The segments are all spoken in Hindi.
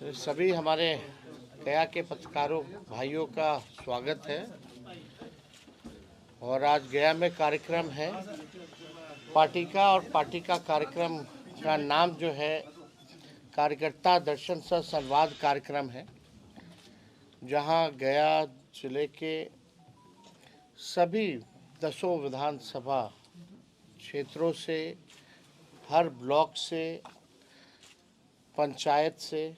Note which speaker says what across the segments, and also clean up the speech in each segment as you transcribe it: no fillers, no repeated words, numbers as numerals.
Speaker 1: सभी हमारे गया के पत्रकारों भाइयों का स्वागत है। और आज गया में कार्यक्रम है पार्टी का, और पार्टी का कार्यक्रम का नाम जो है कार्यकर्ता दर्शन सह संवाद कार्यक्रम है, जहां गया जिले के सभी 10 विधानसभा क्षेत्रों से, हर ब्लॉक से, पंचायत से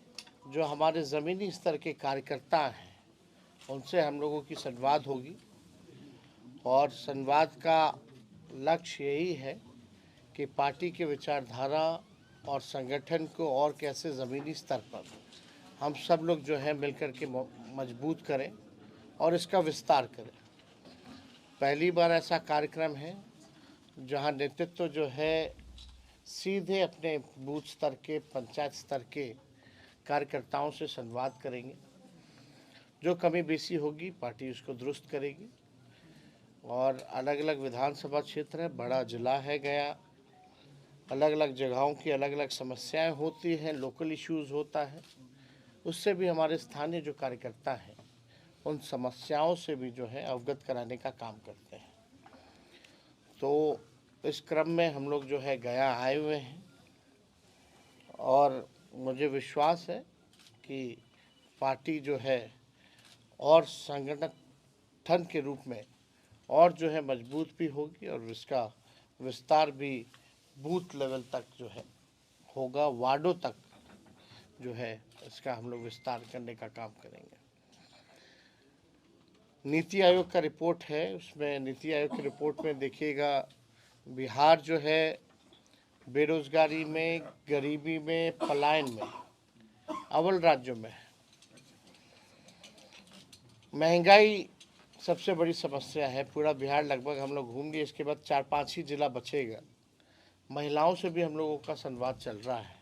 Speaker 1: जो हमारे ज़मीनी स्तर के कार्यकर्ता हैं उनसे हम लोगों की संवाद होगी। और संवाद का लक्ष्य यही है कि पार्टी के विचारधारा और संगठन को और कैसे ज़मीनी स्तर पर हम सब लोग जो है मिलकर के मजबूत करें और इसका विस्तार करें। पहली बार ऐसा कार्यक्रम है जहां नेतृत्व जो है सीधे अपने बूथ स्तर के, पंचायत स्तर के कार्यकर्ताओं से संवाद करेंगे। जो कमी बेसी होगी पार्टी उसको दुरुस्त करेगी। और अलग अलग विधानसभा क्षेत्र है, बड़ा जिला है गया, अलग अलग जगहों की अलग अलग समस्याएं होती हैं, लोकल इश्यूज़ होता है, उससे भी हमारे स्थानीय जो कार्यकर्ता हैं उन समस्याओं से भी जो है अवगत कराने का काम करते हैं। तो इस क्रम में हम लोग जो है गया आए हुए हैं और मुझे विश्वास है कि पार्टी जो है और संगठन के रूप में और जो है मजबूत भी होगी और इसका विस्तार भी बूथ लेवल तक जो है होगा, वार्डों तक जो है इसका हम लोग विस्तार करने का काम करेंगे। नीति आयोग का रिपोर्ट है, उसमें नीति आयोग की रिपोर्ट में देखिएगा बिहार जो है बेरोजगारी में, गरीबी में, पलायन में अव्वल राज्यों में है। महंगाई सबसे बड़ी समस्या है, पूरा बिहार लगभग हम लोग घूम लिए, इसके बाद 4-5 ही जिला बचेगा। महिलाओं से भी हम लोगों का संवाद चल रहा है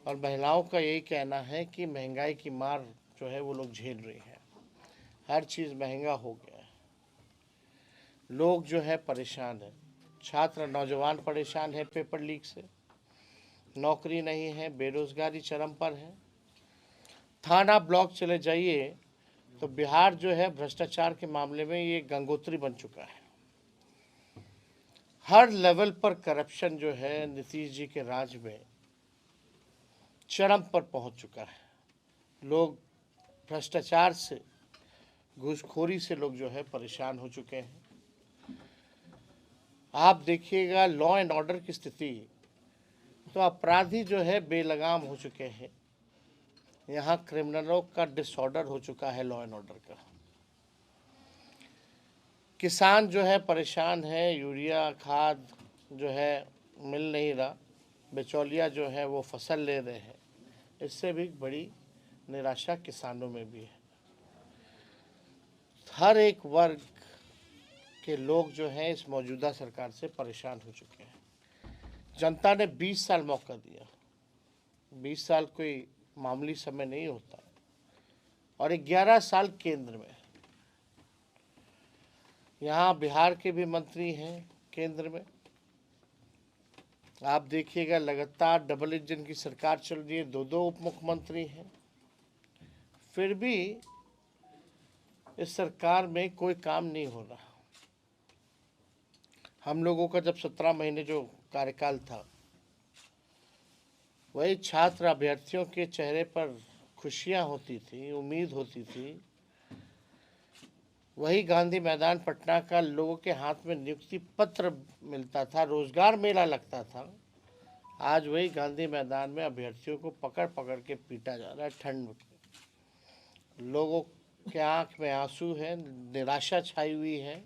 Speaker 1: और महिलाओं का यही कहना है कि महंगाई की मार जो है वो लोग झेल रही है, हर चीज़ महंगा हो गया है, लोग जो है परेशान हैं, छात्र नौजवान परेशान है पेपर लीक से, नौकरी नहीं है, बेरोजगारी चरम पर है। थाना ब्लॉक चले जाइए तो बिहार जो है भ्रष्टाचार के मामले में ये गंगोत्री बन चुका है। हर लेवल पर करप्शन जो है नीतीश जी के राज में चरम पर पहुंच चुका है। लोग भ्रष्टाचार से, घूसखोरी से लोग जो है परेशान हो चुके हैं। आप देखिएगा लॉ एंड ऑर्डर की स्थिति, तो अपराधी जो है बेलगाम हो चुके हैं। यहाँ क्रिमिनलों का डिसऑर्डर हो चुका है लॉ एंड ऑर्डर का। किसान जो है परेशान है, यूरिया खाद जो है मिल नहीं रहा, बिचौलिया जो है वो फसल ले रहे हैं, इससे भी बड़ी निराशा किसानों में भी है। हर एक वर्ग के लोग जो हैं इस मौजूदा सरकार से परेशान हो चुके हैं। जनता ने 20 साल मौका दिया, 20 साल कोई मामूली समय नहीं होता, और 11 साल केंद्र में। यहाँ बिहार के भी मंत्री हैं केंद्र में, आप देखिएगा लगातार डबल इंजन की सरकार चल रही है, 2-2 उप मुख्यमंत्री हैं, फिर भी इस सरकार में कोई काम नहीं हो रहा। हम लोगों का जब 17 महीने जो कार्यकाल था, वही छात्र अभ्यर्थियों के चेहरे पर खुशियां होती थी, उम्मीद होती थी, वही गांधी मैदान पटना का लोगों के हाथ में नियुक्ति पत्र मिलता था, रोजगार मेला लगता था। आज वही गांधी मैदान में अभ्यर्थियों को पकड़ पकड़ के पीटा जा रहा है ठंड में। लोगों के आंख में आंसू है, निराशा छाई हुई है।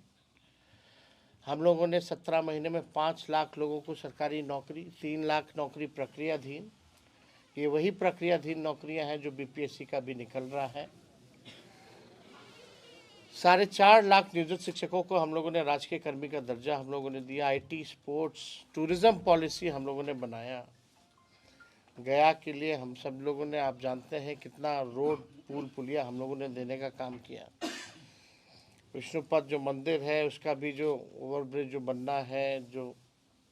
Speaker 1: हम लोगों ने 17 महीने में 5 लाख लोगों को सरकारी नौकरी, 3 लाख नौकरी प्रक्रियाधीन, ये वही प्रक्रियाधीन नौकरियां हैं जो बीपीएससी का भी निकल रहा है। 4.5 लाख नियोजित शिक्षकों को हम लोगों ने राजकीय कर्मी का दर्जा हम लोगों ने दिया। आईटी, स्पोर्ट्स, टूरिज्म पॉलिसी हम लोगों ने बनाया। गया के लिए हम सब लोगों ने, आप जानते हैं कितना रोड, पुल, पुलिया हम लोगों ने देने का काम किया। विष्णुपद जो मंदिर है उसका भी जो ओवरब्रिज जो बनना है, जो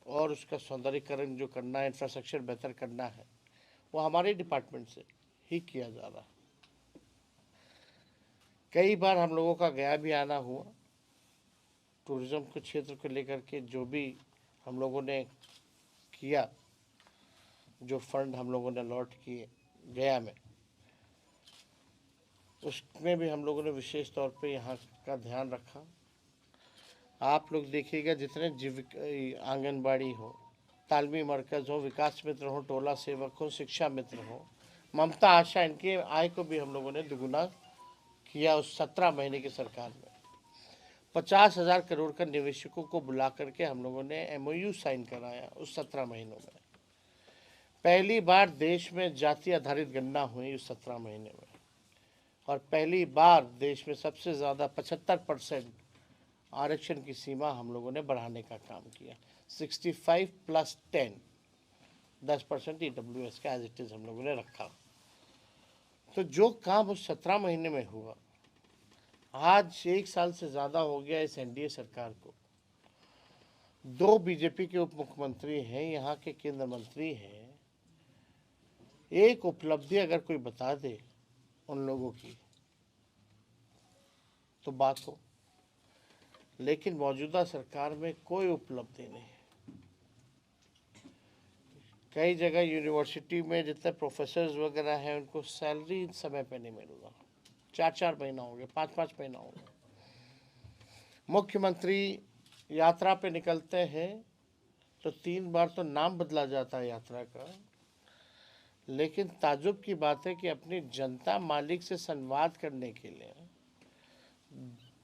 Speaker 1: और उसका सौंदर्यीकरण जो करना है, इंफ्रास्ट्रक्चर बेहतर करना है, वो हमारे डिपार्टमेंट से। ही किया जा रहा है। कई बार हम लोगों का गया भी आना हुआ टूरिज्म के क्षेत्र को लेकर के, जो भी हम लोगों ने किया, जो फंड हम लोगों ने अलॉट किए गया में, उसमें भी हम लोगों ने विशेष तौर पे यहाँ का ध्यान रखा। आप लोग देखिएगा, जितने आंगनबाड़ी हो, तालमी मरकज़ हो, विकास मित्र हो, टोला सेवक हो, शिक्षा मित्र हो, ममता आशा, इनके आय को भी हम लोगों ने दुगुना किया उस 17 महीने की सरकार में। 50,000 करोड़ का निवेशकों को बुला करके हम लोगों ने MOU साइन कराया उस 17 महीनों में। पहली बार देश में जाति आधारित गणना हुई उस 17 महीने में, और पहली बार देश में सबसे ज़्यादा 75% आरक्षण की सीमा हम लोगों ने बढ़ाने का काम किया। 65 + 10% EWS का एज इट इज़ हम लोगों ने रखा। तो जो काम उस 17 महीने में हुआ, आज 1 साल से ज़्यादा हो गया इस NDA सरकार को। 2 बीजेपी के उप मुख्यमंत्री हैं, यहाँ के केंद्र मंत्री हैं। एक उपलब्धि अगर कोई बता दे उन लोगों की तो बात हो, लेकिन मौजूदा सरकार में कोई उपलब्धि नहीं। कई जगह यूनिवर्सिटी में जितने प्रोफेसर्स वगैरह हैं, उनको सैलरी समय पे नहीं मिल रहा। 4-4 महीना हो गया, 5-5 महीना हो गया। मुख्यमंत्री यात्रा पे निकलते हैं तो 3 बार तो नाम बदला जाता है यात्रा का, लेकिन ताज्जुब की बात है कि अपनी जनता मालिक से संवाद करने के लिए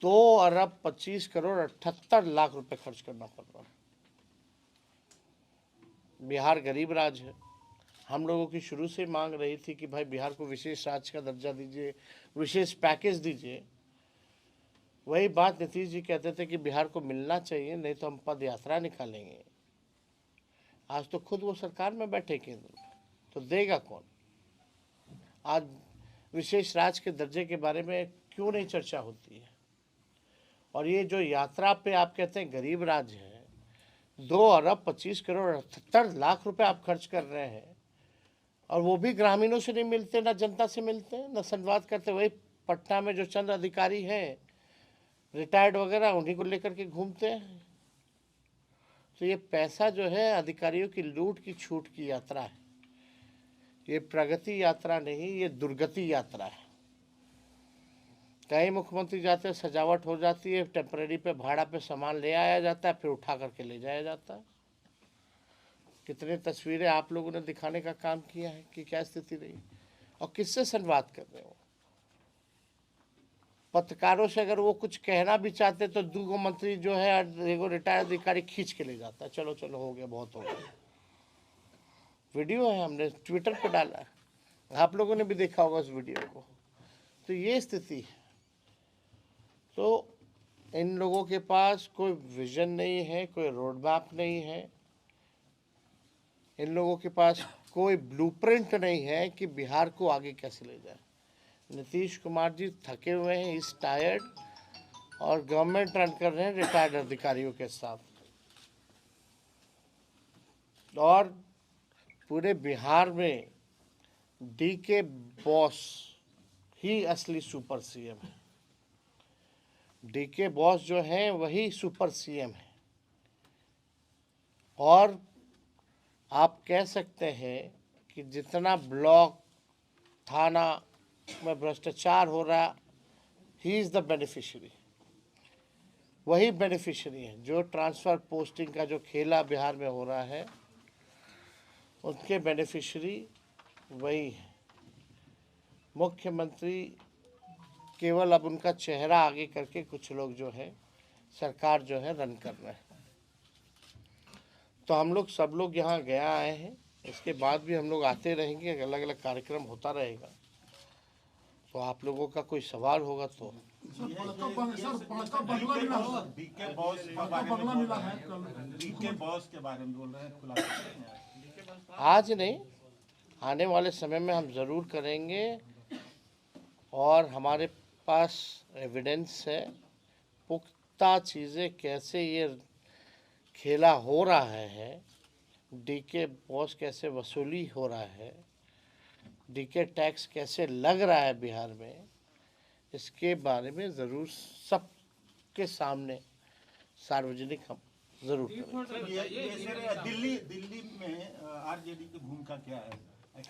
Speaker 1: 2 अरब 25 करोड़ 78 लाख रुपए खर्च करना पड़ रहा है। बिहार गरीब राज्य है। हम लोगों की शुरू से मांग रही थी कि भाई बिहार को विशेष राज्य का दर्जा दीजिए, विशेष पैकेज दीजिए। वही बात नीतीश जी कहते थे कि बिहार को मिलना चाहिए, नहीं तो हम पद यात्रा निकालेंगे। आज तो खुद वो सरकार में बैठे केंद्र में, तो देगा कौन? आज विशेष राज्य के दर्जे के बारे में क्यों नहीं चर्चा होती है? और ये जो यात्रा पे आप कहते हैं गरीब राज्य है, 2 अरब 25 करोड़ 78 लाख रुपए आप खर्च कर रहे हैं, और वो भी ग्रामीणों से नहीं मिलते, ना जनता से मिलते, ना संवाद करते। वही पटना में जो चंद अधिकारी हैं रिटायर्ड वगैरह, उन्हीं को लेकर के घूमते हैं। तो ये पैसा जो है अधिकारियों की लूट की छूट की यात्रा है। ये प्रगति यात्रा नहीं, ये दुर्गति यात्रा है। कई मुख्यमंत्री जाते हैं, सजावट हो जाती है, टेम्परेरी पे भाड़ा पे सामान ले आया जाता है, फिर उठा करके ले जाया जाता है। कितनी तस्वीरें आप लोगों ने दिखाने का काम किया है कि क्या स्थिति रही, और किससे संवाद कर रहे हो? पत्रकारों से अगर वो कुछ कहना भी चाहते तो 2 मंत्री जो है, एगो रिटायर्ड अधिकारी खींच के ले जाता है, चलो चलो हो गया, बहुत हो गया। वीडियो है, हमने ट्विटर पे डाला है, आप लोगों ने भी देखा होगा उस वीडियो को। तो ये स्थिति है। तो इन लोगों के पास कोई विजन नहीं है, कोई रोड मैप नहीं है, इन लोगों के पास कोई ब्लूप्रिंट नहीं है कि बिहार को आगे कैसे ले जाए। नीतीश कुमार जी थके हुए हैं, इस टायर्ड, और गवर्नमेंट रन कर रहे हैं रिटायर्ड अधिकारियों के साथ। और पूरे बिहार में DK बॉस ही असली सुपर CM है। DK बॉस जो है वही सुपर CM है। और आप कह सकते हैं कि जितना ब्लॉक थाना में भ्रष्टाचार हो रहा, ही इज़ द बेनिफिशियरी। वही बेनिफिशियरी है। जो ट्रांसफ़र पोस्टिंग का जो खेला बिहार में हो रहा है, उनके बेनिफिशियरी वही है। मुख्यमंत्री केवल अब उनका चेहरा आगे करके कुछ लोग जो है सरकार जो है रन कर रहे हैं। तो हम लोग सब लोग यहाँ गया आए हैं, इसके बाद भी हम लोग आते रहेंगे, अलग अलग कार्यक्रम होता रहेगा। तो आप लोगों का कोई सवाल होगा तो। आज नहीं, आने वाले समय में हम ज़रूर करेंगे, और हमारे पास एविडेंस है, पुख्ता चीज़ें कैसे ये खेला हो रहा है, DK बॉस कैसे वसूली हो रहा है, डीके टैक्स कैसे लग रहा है बिहार में, इसके बारे में ज़रूर सबके सामने सार्वजनिक हम जरूर करेंगे।
Speaker 2: ये दिल्ली में आरजेडी की भूमिका क्या है?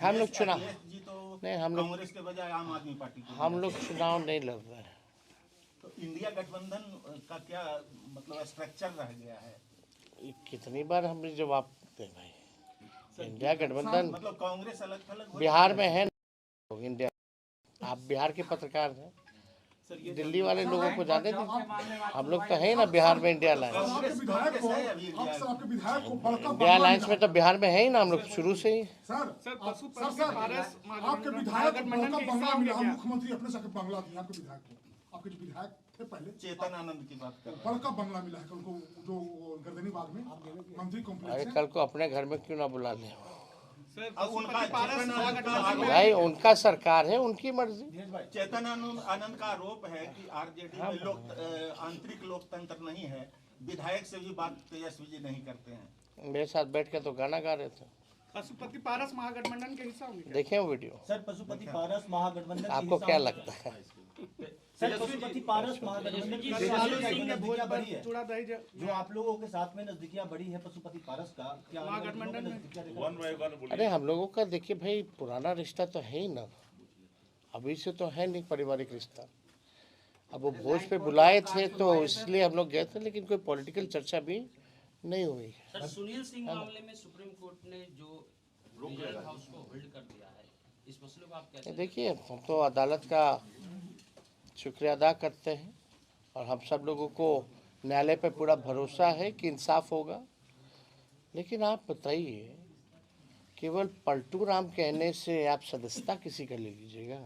Speaker 1: हम लोग चुनाव
Speaker 2: जी तो
Speaker 1: नहीं, हम लोग
Speaker 2: कांग्रेस के बजाय आम आदमी पार्टी को
Speaker 1: हम लोग चुनाव नहीं लड़ रहे हैं।
Speaker 2: तो इंडिया गठबंधन का क्या मतलब स्ट्रक्चर रह गया है?
Speaker 1: कितनी बार हमने जवाब दे भाई, इंडिया गठबंधन
Speaker 2: मतलब कांग्रेस अलग थलग
Speaker 1: बिहार में है इंडिया। आप बिहार के पत्रकार हैं, दिल्ली वाले लोगों को जाने दीजिए, हम लोग तो है ना बिहार में इंडिया अलायंस। इंडिया अलायंस में तो बिहार में है ही ना हम लोग शुरू से ही।
Speaker 3: आपके विधायक मुख्यमंत्री अपने से बंगला दिया आपके विधायक को, आपके जो विधायक थे पहले
Speaker 2: चेतन आनंद की बात कर
Speaker 3: बड़का बंगला मिला है उनको, जो गर्दनी बाग में मंत्री कॉम्प्लेक्स।
Speaker 1: अरे कल को अपने घर में क्यों ना बुला लें
Speaker 2: भाई?
Speaker 1: भाई, उनका सरकार है, उनकी मर्जी।
Speaker 2: चेतन आनंद का आरोप है कि आरजेडी में आंतरिक लोकतंत्र नहीं है, विधायक से भी बात तेजस्वी जी नहीं करते हैं।
Speaker 1: मेरे साथ बैठ के तो गाना गा रहे थे।
Speaker 4: पशुपति पारस महागठबंधन के हिस्सा होंगे?
Speaker 1: देखें वो वीडियो।
Speaker 5: सर, पशुपति पारस महागठबंधन
Speaker 1: आपको क्या लगता है?
Speaker 5: सर, पशुपति पारस महागठबंधन की नजदीकियां बढ़ी है, जो आप लोगों के साथ में नजदीकियां बढ़ी है पशुपति पारस का, क्या
Speaker 4: महागठबंधन में?
Speaker 1: अरे हम लोगों का देखिए भाई, पुराना रिश्ता तो है ही ना, अभी से तो है नहीं पारिवारिक रिश्ता। अब वो भोज पे बुलाए थे तो इसलिए हम लोग गए थे, लेकिन कोई पॉलिटिकल चर्चा भी नहीं हुई।
Speaker 6: सर, सुनील सिंह मामले में सुप्रीम कोर्ट ने जो रिजर्व हाउस को होल्ड कर दिया है, इस मसले को आप कैसे?
Speaker 1: देखिए, हम तो अदालत का शुक्रिया अदा करते हैं और हम सब लोगों को न्यायालय पे पूरा भरोसा है कि इंसाफ होगा। लेकिन आप बताइए, केवल पलटू राम कहने से आप सदस्यता किसी का ले लीजिएगा?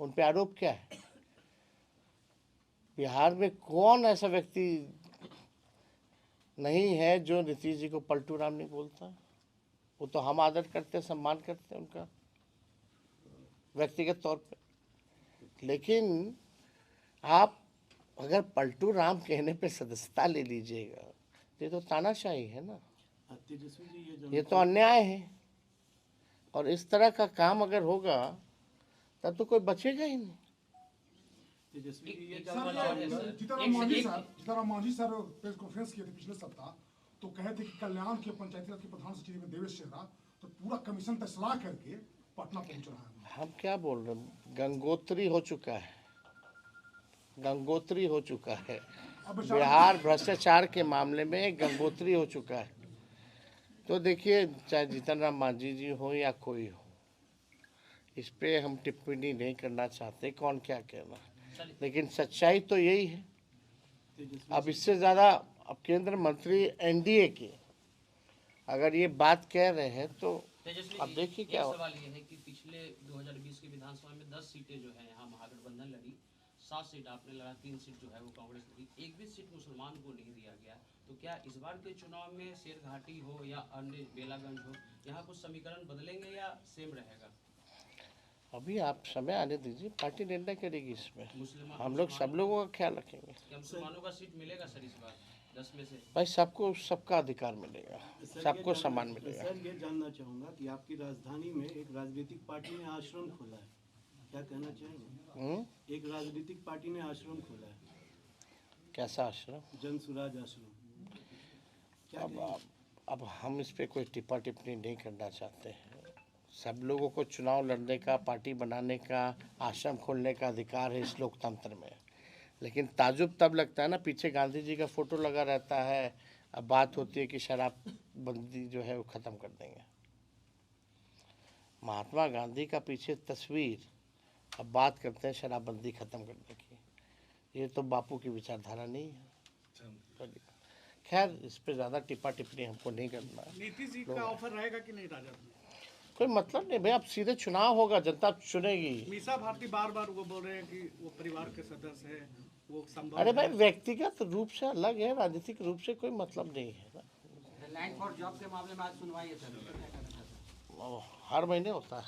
Speaker 1: उन पे आरोप क्या है? बिहार में कौन ऐसा व्यक्ति नहीं है जो नीतीश जी को पलटू राम नहीं बोलता? वो तो हम आदर करते हैं, सम्मान करते हैं उनका व्यक्तिगत तौर पे। लेकिन आप अगर पलटू राम कहने पे सदस्यता ले लीजिएगा, ये तो तानाशाही है ना, ये तो अन्याय है। और इस तरह का काम अगर होगा तब तो कोई बचेगा ही नहीं।
Speaker 3: Jitan Ram Manjhi sir press conference किए थे पिछले सप्ताह, तो कहे थे कि कल्याण के पंचायती राज के प्रधान सचिव में देवेश चेहरा तो पूरा कमीशन तय सलाह करके पटना पहुंच रहा है।
Speaker 1: हम क्या बोल रहे हैं, गंगोत्री हो चुका है, गंगोत्री हो चुका है बिहार भ्रष्टाचार के मामले में, गंगोत्री हो चुका है। तो देखिए, चाहे जीतनराम मांझी जी हो या कोई हो, इस पे हम टिप्पणी नहीं करना चाहते कौन क्या कहना, लेकिन सच्चाई तो यही है। अब इससे ज़्यादा अब केंद्र मंत्री एनडीए के अगर ये बात कह रहे हैं तो अब देखिए क्या हो।
Speaker 6: सवाल ये है कि पिछले 2020 के विधानसभा में 10 सीटें जो है यहाँ महागठबंधन लड़ी, 7 सीट आपने लड़ा, 3 सीट जो है वो कांग्रेस लड़ी, एक भी सीट मुसलमान को नहीं दिया गया। तो क्या इस बार के चुनाव में शेरघाटी हो या अन्य बेलागंज हो, यहाँ कुछ समीकरण बदलेंगे या सेम रहेगा?
Speaker 1: अभी आप समय आने दीजिए, पार्टी निर्णय करेगी इसमें। हम लोग सब लोगों का ख्याल रखेंगे।
Speaker 6: मुसलमानों का सीट मिलेगा सर इस बार 10 में से?
Speaker 1: भाई, सबको सबका अधिकार मिलेगा, सबको सम्मान मिलेगा।
Speaker 7: सर, ये जानना चाहूँगा कि आपकी राजधानी में एक राजनीतिक पार्टी ने आश्रम खोला है, क्या कहना चाहेंगे? एक राजनीतिक पार्टी ने आश्रम खोला है।
Speaker 1: कैसा आश्रम?
Speaker 7: जन सुराज आश्रम। क्या
Speaker 1: अब हम इस पे कोई टिप्पा टिप्पणी नहीं करना चाहते हैं। सब लोगों को चुनाव लड़ने का, पार्टी बनाने का, आश्रम खोलने का अधिकार है इस लोकतंत्र में। लेकिन ताजुब तब लगता है ना, पीछे गांधी जी का फोटो लगा रहता है, अब बात होती है कि शराबबंदी जो है वो ख़त्म कर देंगे। महात्मा गांधी का पीछे तस्वीर, अब बात करते हैं शराबबंदी ख़त्म करने की। ये तो बापू की विचारधारा नहीं है। खैर, इस पे ज़्यादा टिप्पा टिप्पणी हमको नहीं करना है।
Speaker 4: नीतीश जी का ऑफर रहेगा कि नहीं राजद में?
Speaker 1: कोई मतलब नहीं भाई, अब सीधे चुनाव होगा, जनता चुनेगी।
Speaker 4: मीसा भारती बार बार वो बोल रहे हैं कि वो परिवार के सदस्य है, वो संभव।
Speaker 1: अरे भाई, व्यक्तिगत रूप से अलग है, राजनीतिक रूप से कोई मतलब नहीं है ना।
Speaker 8: लैंड फॉर जॉब के मामले में आज सुनवाई है सर,
Speaker 1: हर महीने होता है।